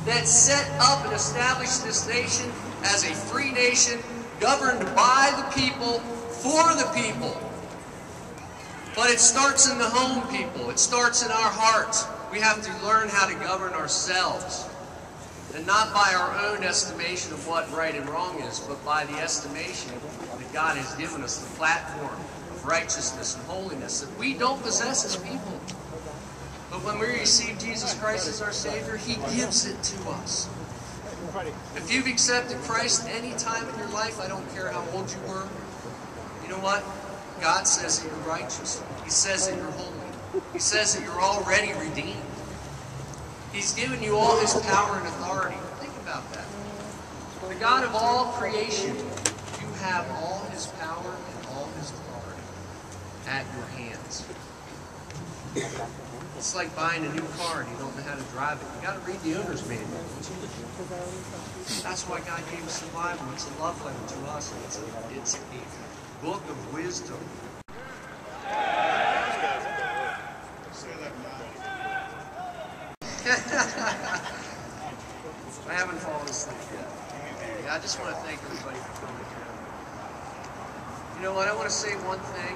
that set up and established this nation as a free nation governed by the people, for the people. But it starts in the home, people. It starts in our hearts. We have to learn how to govern ourselves. And not by our own estimation of what right and wrong is, but by the estimation that God has given us, the platform of righteousness and holiness that we don't possess as people. But when we receive Jesus Christ as our Savior, He gives it to us. If you've accepted Christ any time in your life, I don't care how old you were, you know what? God says that you're righteous. He says that you're holy. He says that you're already redeemed. He's given you all His power and authority. Think about that. The God of all creation, you have all His power and all His authority at your hands. It's like buying a new car and you don't know how to drive it. You got to read the owner's manual. That's why God gave us the Bible. It's a love letter to us. It's a book of wisdom. I haven't fallen asleep yet. Yeah, I just want to thank everybody for coming here. You know what? I want to say one thing.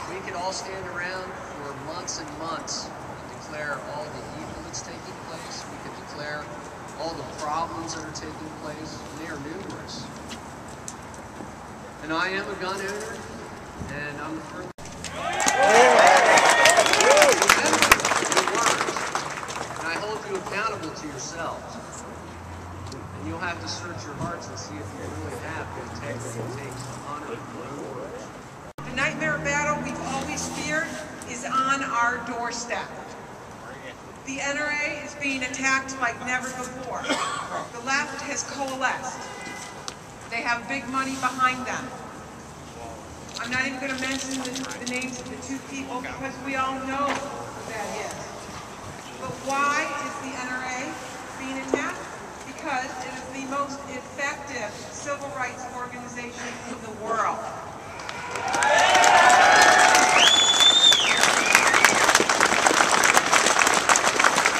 We could all stand around for months and months and declare all the evil that's taking place. We could declare all the problems that are taking place. And they are numerous. And I am a gun owner, and I'm the first. Accountable to yourselves. And you'll have to search your hearts and see if you really have the integrity it takes to honor your words. The nightmare battle we've always feared is on our doorstep. The NRA is being attacked like never before. The left has coalesced. They have big money behind them. I'm not even going to mention the names of the two people because we all know who that is. But why is the NRA being attacked? Because it is the most effective civil rights organization in the world.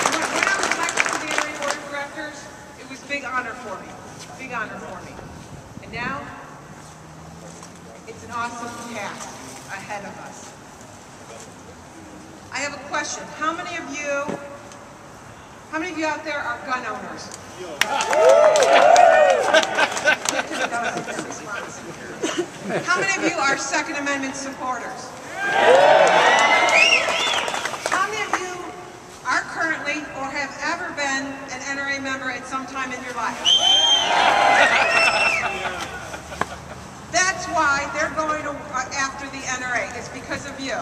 When I was elected to the NRA Board of Directors, it was a big honor for me. Big honor for me. And now, it's an awesome task ahead of us. I have a question. How many of you out there are gun owners? How many of you are Second Amendment supporters? How many of you are currently or have ever been an NRA member at some time in your life? That's why they're going after the NRA. It's because of you.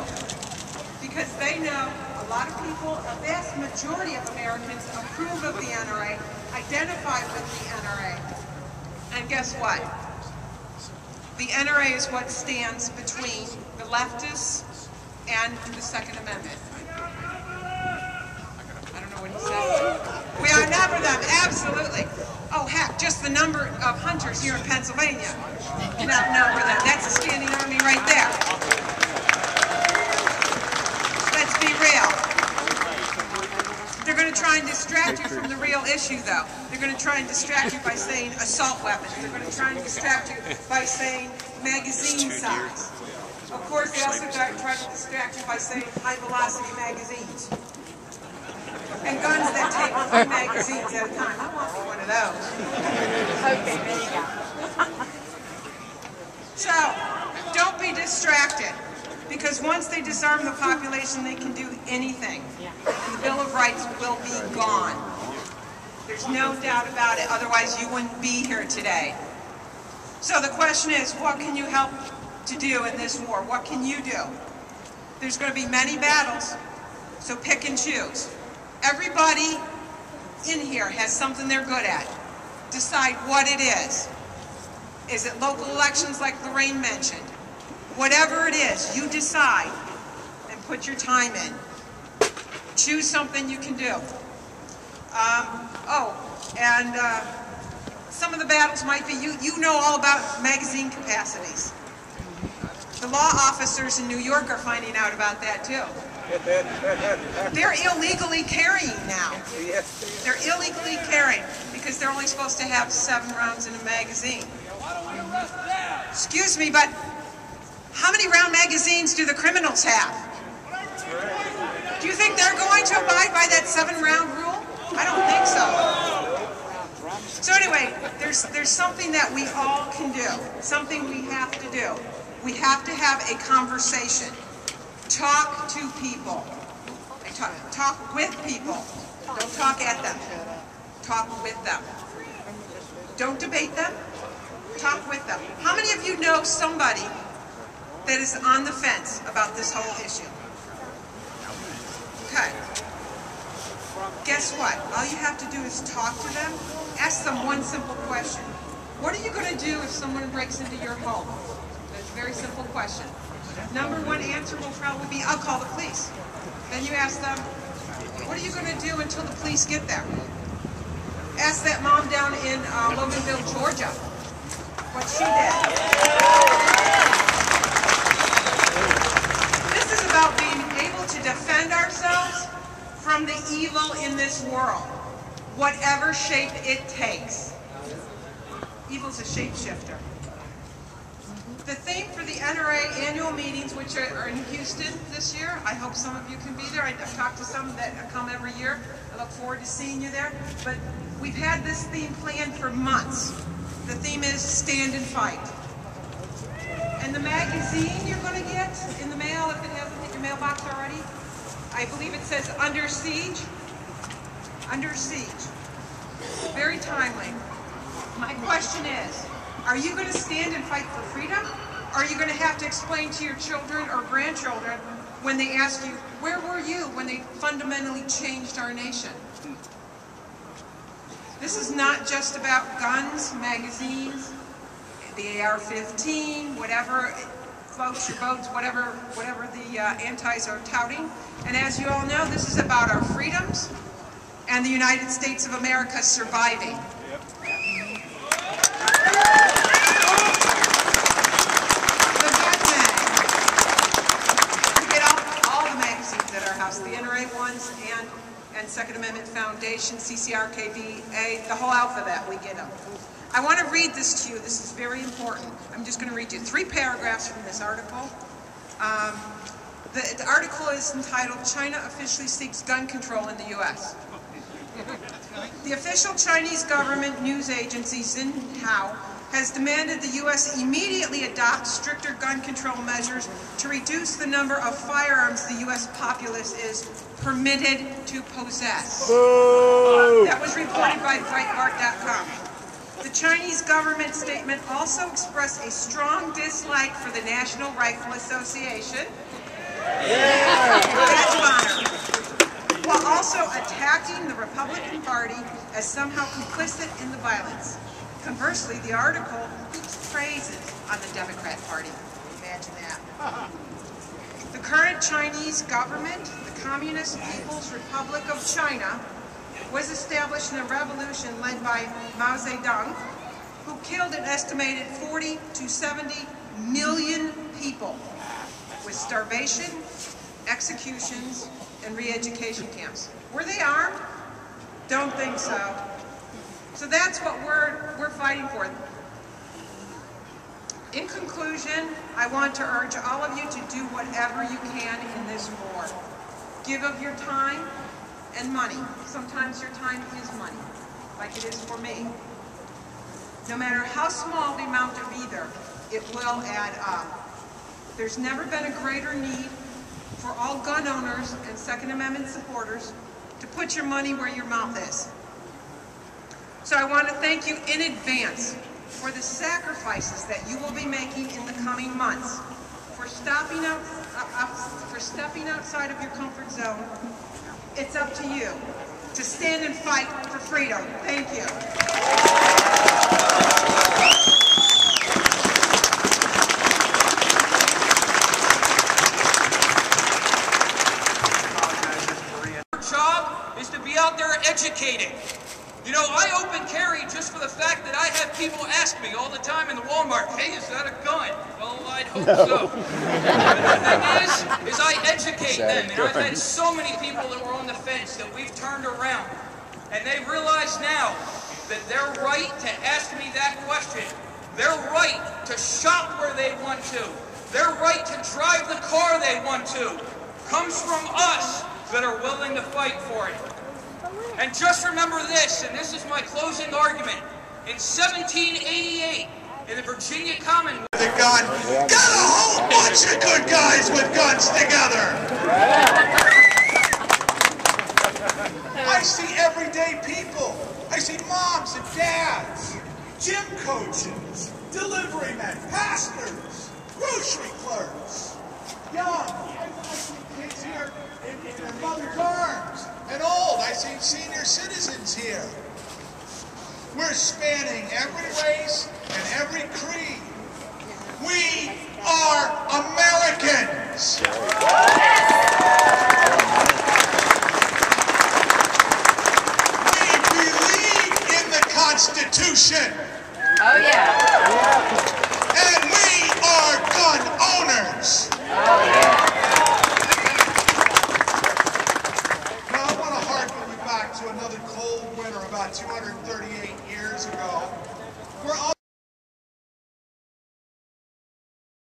Because they know a lot of people, a vast majority of Americans approve of the NRA, identify with the NRA. And guess what? The NRA is what stands between the leftists and the Second Amendment. I don't know what he said. We outnumber them, absolutely. Oh heck, just the number of hunters here in Pennsylvania can outnumber them. That's a standing army right there. Let's be real. They're going to try and distract you from the real issue, though. They're going to try and distract you by saying assault weapons. They're going to try and distract you by saying magazine size. Of course, they also try to distract you by saying high-velocity magazines. And guns that take 3 magazines at a time. I want one of those. Okay, there you go. So, don't be distracted. Because once they disarm the population, they can do anything. And the Bill of Rights will be gone. There's no doubt about it. Otherwise, you wouldn't be here today. So the question is, what can you help to do in this war? What can you do? There's going to be many battles, so pick and choose. Everybody in here has something they're good at. Decide what it is. Is it local elections like Lorraine mentioned? Whatever it is, you decide and put your time in. Choose something you can do. Some of the battles might be, you know all about magazine capacities. The law officers in New York are finding out about that too. They're illegally carrying now. They're illegally carrying because they're only supposed to have 7 rounds in a magazine. Excuse me, but how many round magazines do the criminals have? Do you think they're going to abide by that 7-round rule? I don't think so. So anyway, there's something that we all can do, something we have to do. We have to have a conversation. Talk to people. Talk with people. Don't talk at them. Talk with them. Don't debate them. Talk with them. How many of you know somebody that is on the fence about this whole issue? Okay. Guess what? All you have to do is talk to them. Ask them one simple question. What are you going to do if someone breaks into your home? That's a very simple question. Number 1 answer will probably be, I'll call the police. Then you ask them, what are you going to do until the police get there? Ask that mom down in Loganville, Georgia, what she did. This is about being able to defend ourselves from the evil in this world, whatever shape it takes. Evil's a shapeshifter. The theme for the NRA annual meetings, which are in Houston this year, I hope some of you can be there. I've talked to some that come every year. I look forward to seeing you there. But we've had this theme planned for months. The theme is Stand and Fight. And the magazine you're going to get in the mail, if it hasn't hit your mailbox already, I believe it says Under Siege. Under Siege. Very timely. My question is, are you going to stand and fight for freedom? Or are you going to have to explain to your children or grandchildren when they ask you, where were you when they fundamentally changed our nation? This is not just about guns, magazines, the AR-15, whatever floats your boats, whatever the antis are touting. And as you all know, this is about our freedoms and the United States of America surviving. The NRA ones and Second Amendment Foundation, CCRKVA, the whole alphabet, we get them. I want to read this to you. This is very important. I'm just going to read you 3 paragraphs from this article. The article is entitled, China Officially Seeks Gun Control in the U.S. The official Chinese government news agency Xinhua has demanded the U.S. immediately adopt stricter gun control measures to reduce the number of firearms the U.S. populace is permitted to possess. That was reported by Breitbart.com. The Chinese government statement also expressed a strong dislike for the National Rifle Association, badge of honor, while also attacking the Republican Party as somehow complicit in the violence. Conversely, the article heaps praises on the Democrat Party. Imagine that. The current Chinese government, the Communist People's Republic of China, was established in a revolution led by Mao Zedong, who killed an estimated 40 to 70 million people with starvation, executions, and re-education camps. Were they armed? Don't think so. So that's what we're fighting for. In conclusion, I want to urge all of you to do whatever you can in this war. Give of your time and money. Sometimes your time is money, like it is for me. No matter how small the amount of either, it will add up. There's never been a greater need for all gun owners and Second Amendment supporters to put your money where your mouth is. So I want to thank you in advance for the sacrifices that you will be making in the coming months, for stepping outside of your comfort zone. It's up to you to stand and fight for freedom. Thank you. Our job is to be out there educating. You know, I open carry just for the fact that I have people ask me all the time in the Walmart, hey, is that a gun? Well, I'd hope so. But the thing is I educate them, and I've had so many people that were on the fence that we've turned around, and they realize now that they're right to ask me that question. They're right to shop where they want to. They're right to drive the car they want to. Comes from us that are willing to fight for it. And just remember this, and this is my closing argument. In 1788, in the Virginia Commonwealth, the gun got a whole bunch of good guys with guns together. I see everyday people. I see moms and dads, gym coaches, delivery men, pastors, grocery clerks, young. I see kids here in their mother's arms, and old. I see senior citizens here. We're spanning every race and every creed. We are Americans. We believe in the Constitution. Oh, yeah. And we are gun owners. Oh, yeah. Now, I want to harken you back to another cold winter about 238 years ago, where